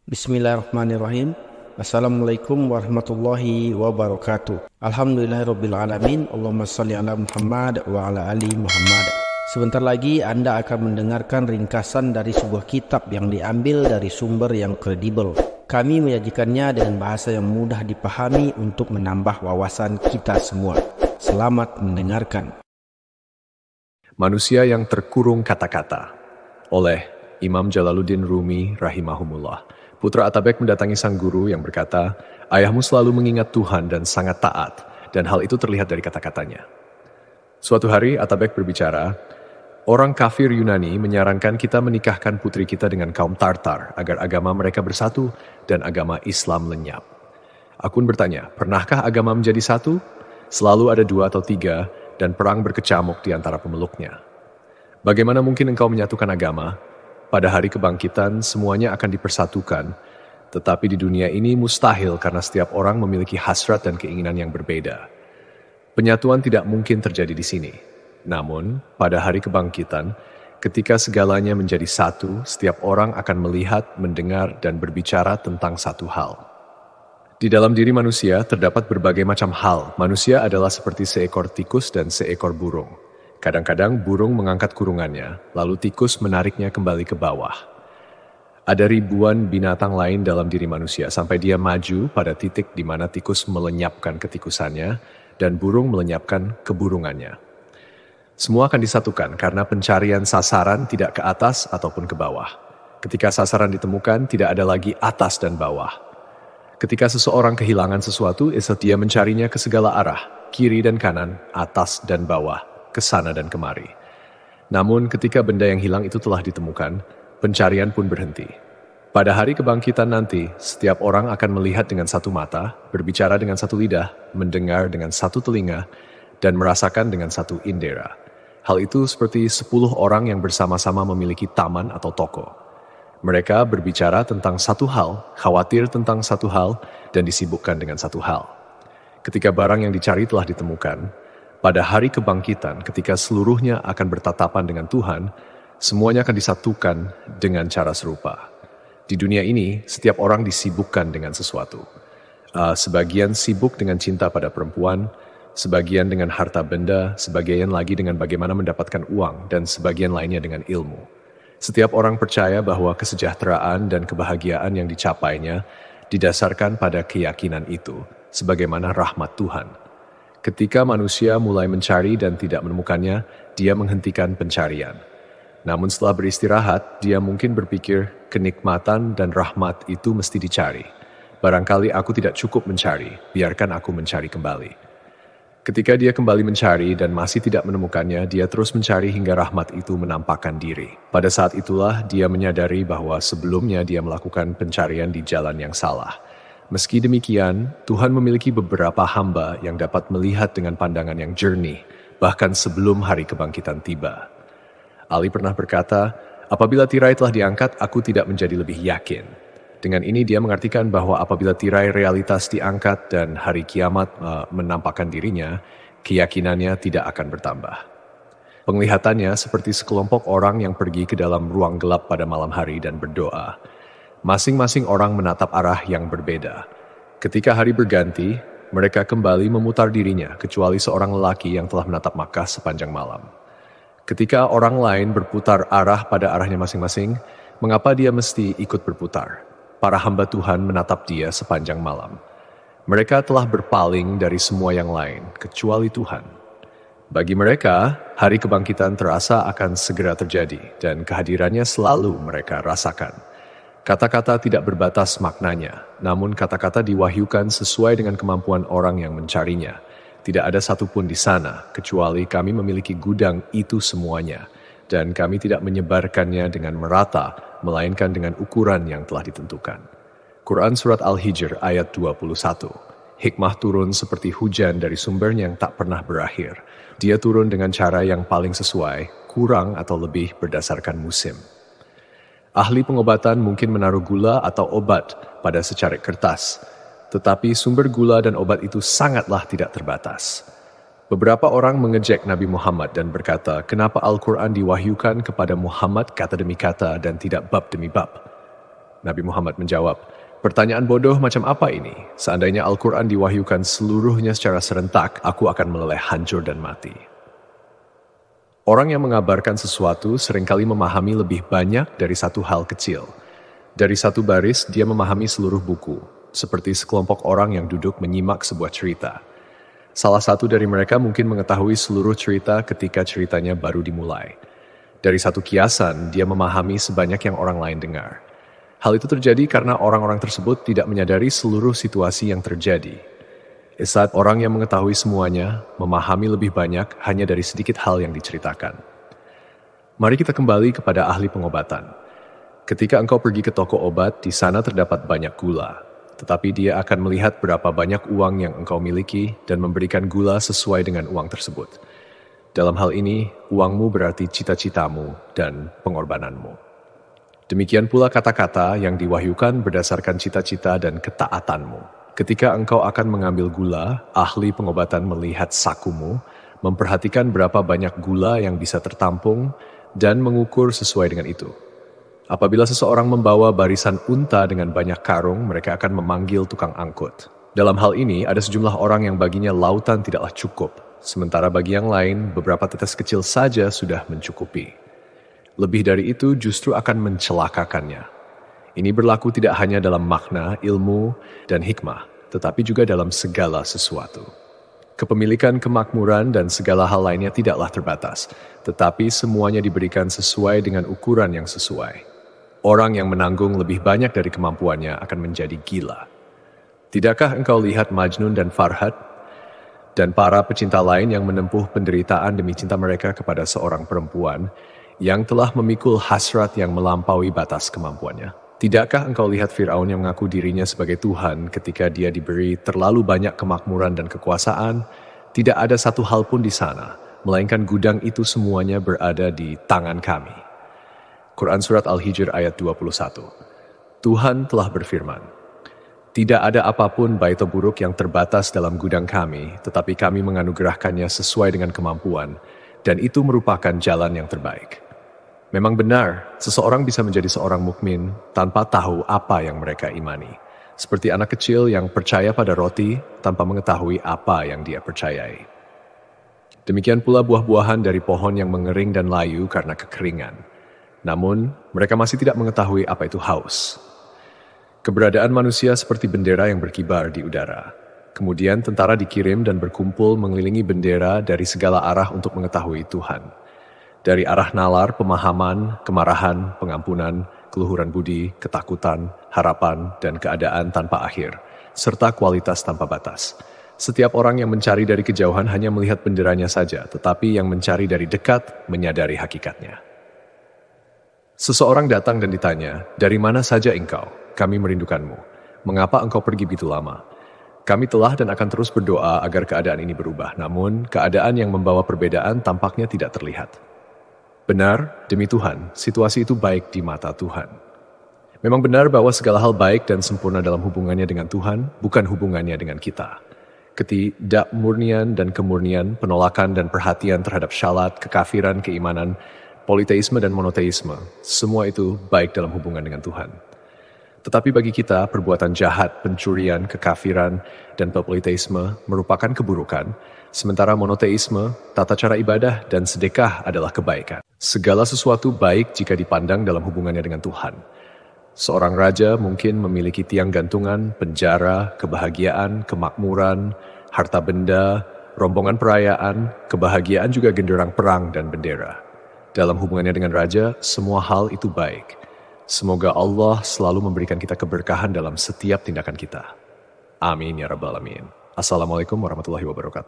Bismillahirrahmanirrahim. Assalamualaikum warahmatullahi wabarakatuh. Alhamdulillahirrabbilalamin. Allahumma salli ala Muhammad wa ala ali Muhammad. Sebentar lagi Anda akan mendengarkan ringkasan dari sebuah kitab yang diambil dari sumber yang kredibel. Kami menyajikannya dengan bahasa yang mudah dipahami untuk menambah wawasan kita semua. Selamat mendengarkan. Manusia yang terkurung kata-kata oleh Imam Jalaluddin Rumi rahimahumullah. Putra Atabek mendatangi sang guru yang berkata, "Ayahmu selalu mengingat Tuhan dan sangat taat, dan hal itu terlihat dari kata-katanya." Suatu hari Atabek berbicara, "Orang kafir Yunani menyarankan kita menikahkan putri kita dengan kaum Tartar agar agama mereka bersatu dan agama Islam lenyap." Aku bertanya, "Pernahkah agama menjadi satu? Selalu ada 2 atau 3 dan perang berkecamuk di antara pemeluknya. Bagaimana mungkin engkau menyatukan agama? Pada hari kebangkitan semuanya akan dipersatukan, tetapi di dunia ini mustahil karena setiap orang memiliki hasrat dan keinginan yang berbeda. Penyatuan tidak mungkin terjadi di sini. Namun, pada hari kebangkitan, ketika segalanya menjadi satu, setiap orang akan melihat, mendengar, dan berbicara tentang satu hal. Di dalam diri manusia terdapat berbagai macam hal. Manusia adalah seperti seekor tikus dan seekor burung. Kadang-kadang burung mengangkat kurungannya, lalu tikus menariknya kembali ke bawah. Ada ribuan binatang lain dalam diri manusia sampai dia maju pada titik di mana tikus melenyapkan ketikusannya dan burung melenyapkan keburungannya. Semua akan disatukan karena pencarian sasaran tidak ke atas ataupun ke bawah. Ketika sasaran ditemukan, tidak ada lagi atas dan bawah. Ketika seseorang kehilangan sesuatu, dia mencarinya ke segala arah, kiri dan kanan, atas dan bawah, ke sana dan kemari. Namun ketika benda yang hilang itu telah ditemukan, pencarian pun berhenti. Pada hari kebangkitan nanti, setiap orang akan melihat dengan satu mata, berbicara dengan satu lidah, mendengar dengan satu telinga, dan merasakan dengan satu indera. Hal itu seperti 10 orang yang bersama-sama memiliki taman atau toko. Mereka berbicara tentang satu hal, khawatir tentang satu hal, dan disibukkan dengan satu hal. Ketika barang yang dicari telah ditemukan, pada hari kebangkitan ketika seluruhnya akan bertatapan dengan Tuhan, semuanya akan disatukan dengan cara serupa. Di dunia ini, setiap orang disibukkan dengan sesuatu. Sebagian sibuk dengan cinta pada perempuan, sebagian dengan harta benda, sebagian lagi dengan bagaimana mendapatkan uang, dan sebagian lainnya dengan ilmu. Setiap orang percaya bahwa kesejahteraan dan kebahagiaan yang dicapainya didasarkan pada keyakinan itu, sebagaimana rahmat Tuhan. Ketika manusia mulai mencari dan tidak menemukannya, dia menghentikan pencarian. Namun setelah beristirahat, dia mungkin berpikir kenikmatan dan rahmat itu mesti dicari. Barangkali aku tidak cukup mencari, biarkan aku mencari kembali. Ketika dia kembali mencari dan masih tidak menemukannya, dia terus mencari hingga rahmat itu menampakkan diri. Pada saat itulah dia menyadari bahwa sebelumnya dia melakukan pencarian di jalan yang salah. Meski demikian, Tuhan memiliki beberapa hamba yang dapat melihat dengan pandangan yang jernih, bahkan sebelum hari kebangkitan tiba. Ali pernah berkata, "Apabila tirai telah diangkat, aku tidak menjadi lebih yakin." Dengan ini dia mengartikan bahwa apabila tirai realitas diangkat dan hari kiamat menampakkan dirinya, keyakinannya tidak akan bertambah. Penglihatannya seperti sekelompok orang yang pergi ke dalam ruang gelap pada malam hari dan berdoa. Masing-masing orang menatap arah yang berbeda. Ketika hari berganti, mereka kembali memutar dirinya, kecuali seorang lelaki yang telah menatap Makkah sepanjang malam. Ketika orang lain berputar arah pada arahnya masing-masing, mengapa dia mesti ikut berputar? Para hamba Tuhan menatap dia sepanjang malam. Mereka telah berpaling dari semua yang lain, kecuali Tuhan. Bagi mereka, hari kebangkitan terasa akan segera terjadi, dan kehadirannya selalu mereka rasakan. Kata-kata tidak berbatas maknanya, namun kata-kata diwahyukan sesuai dengan kemampuan orang yang mencarinya. Tidak ada satupun di sana, kecuali kami memiliki gudang itu semuanya, dan kami tidak menyebarkannya dengan merata, melainkan dengan ukuran yang telah ditentukan. Quran Surat Al-Hijr ayat 21. Hikmah turun seperti hujan dari sumbernya yang tak pernah berakhir. Dia turun dengan cara yang paling sesuai, kurang atau lebih berdasarkan musim. Ahli pengobatan mungkin menaruh gula atau obat pada secarik kertas, tetapi sumber gula dan obat itu sangatlah tidak terbatas. Beberapa orang mengejek Nabi Muhammad dan berkata, kenapa Al-Quran diwahyukan kepada Muhammad kata demi kata dan tidak bab demi bab? Nabi Muhammad menjawab, "Pertanyaan bodoh macam apa ini? Seandainya Al-Quran diwahyukan seluruhnya secara serentak, aku akan meleleh hancur dan mati." Orang yang mengabarkan sesuatu seringkali memahami lebih banyak dari satu hal kecil. Dari satu baris, dia memahami seluruh buku, seperti sekelompok orang yang duduk menyimak sebuah cerita. Salah satu dari mereka mungkin mengetahui seluruh cerita ketika ceritanya baru dimulai. Dari satu kiasan, dia memahami sebanyak yang orang lain dengar. Hal itu terjadi karena orang-orang tersebut tidak menyadari seluruh situasi yang terjadi. Saat orang yang mengetahui semuanya, memahami lebih banyak hanya dari sedikit hal yang diceritakan. Mari kita kembali kepada ahli pengobatan. Ketika engkau pergi ke toko obat, di sana terdapat banyak gula. Tetapi dia akan melihat berapa banyak uang yang engkau miliki dan memberikan gula sesuai dengan uang tersebut. Dalam hal ini, uangmu berarti cita-citamu dan pengorbananmu. Demikian pula kata-kata yang diwahyukan berdasarkan cita-cita dan ketaatanmu. Ketika engkau akan mengambil gula, ahli pengobatan melihat sakumu, memperhatikan berapa banyak gula yang bisa tertampung, dan mengukur sesuai dengan itu. Apabila seseorang membawa barisan unta dengan banyak karung, mereka akan memanggil tukang angkut. Dalam hal ini, ada sejumlah orang yang baginya lautan tidaklah cukup, sementara bagi yang lain, beberapa tetes kecil saja sudah mencukupi. Lebih dari itu justru akan mencelakakannya. Ini berlaku tidak hanya dalam makna, ilmu, dan hikmah, tetapi juga dalam segala sesuatu. Kepemilikan kemakmuran dan segala hal lainnya tidaklah terbatas, tetapi semuanya diberikan sesuai dengan ukuran yang sesuai. Orang yang menanggung lebih banyak dari kemampuannya akan menjadi gila. Tidakkah engkau lihat Majnun dan Farhad dan para pecinta lain yang menempuh penderitaan demi cinta mereka kepada seorang perempuan yang telah memikul hasrat yang melampaui batas kemampuannya? Tidakkah engkau lihat Fir'aun yang mengaku dirinya sebagai Tuhan ketika dia diberi terlalu banyak kemakmuran dan kekuasaan? Tidak ada satu hal pun di sana, melainkan gudang itu semuanya berada di tangan kami. Quran Surat Al-Hijr ayat 21. Tuhan telah berfirman, "Tidak ada apapun baik atau buruk yang terbatas dalam gudang kami, tetapi kami menganugerahkannya sesuai dengan kemampuan, dan itu merupakan jalan yang terbaik." Memang benar, seseorang bisa menjadi seorang mukmin tanpa tahu apa yang mereka imani. Seperti anak kecil yang percaya pada roti tanpa mengetahui apa yang dia percayai. Demikian pula buah-buahan dari pohon yang mengering dan layu karena kekeringan. Namun, mereka masih tidak mengetahui apa itu haus. Keberadaan manusia seperti bendera yang berkibar di udara. Kemudian tentara dikirim dan berkumpul mengelilingi bendera dari segala arah untuk mengetahui Tuhan. Dari arah nalar, pemahaman, kemarahan, pengampunan, keluhuran budi, ketakutan, harapan, dan keadaan tanpa akhir, serta kualitas tanpa batas. Setiap orang yang mencari dari kejauhan hanya melihat benderanya saja, tetapi yang mencari dari dekat menyadari hakikatnya. Seseorang datang dan ditanya, "Dari mana saja engkau? Kami merindukanmu. Mengapa engkau pergi begitu lama?" Kami telah dan akan terus berdoa agar keadaan ini berubah, namun keadaan yang membawa perbedaan tampaknya tidak terlihat. Benar, demi Tuhan, situasi itu baik di mata Tuhan. Memang benar bahwa segala hal baik dan sempurna dalam hubungannya dengan Tuhan, bukan hubungannya dengan kita. Ketidakmurnian dan kemurnian, penolakan dan perhatian terhadap syalat, kekafiran, keimanan, politeisme dan monoteisme, semua itu baik dalam hubungan dengan Tuhan. Tetapi bagi kita, perbuatan jahat, pencurian, kekafiran, dan politeisme merupakan keburukan, sementara monoteisme, tata cara ibadah, dan sedekah adalah kebaikan. Segala sesuatu baik jika dipandang dalam hubungannya dengan Tuhan. Seorang raja mungkin memiliki tiang gantungan, penjara, kebahagiaan, kemakmuran, harta benda, rombongan perayaan, kebahagiaan juga genderang perang dan bendera. Dalam hubungannya dengan raja, semua hal itu baik. Semoga Allah selalu memberikan kita keberkahan dalam setiap tindakan kita. Amin ya rabbal alamin. Assalamualaikum warahmatullahi wabarakatuh.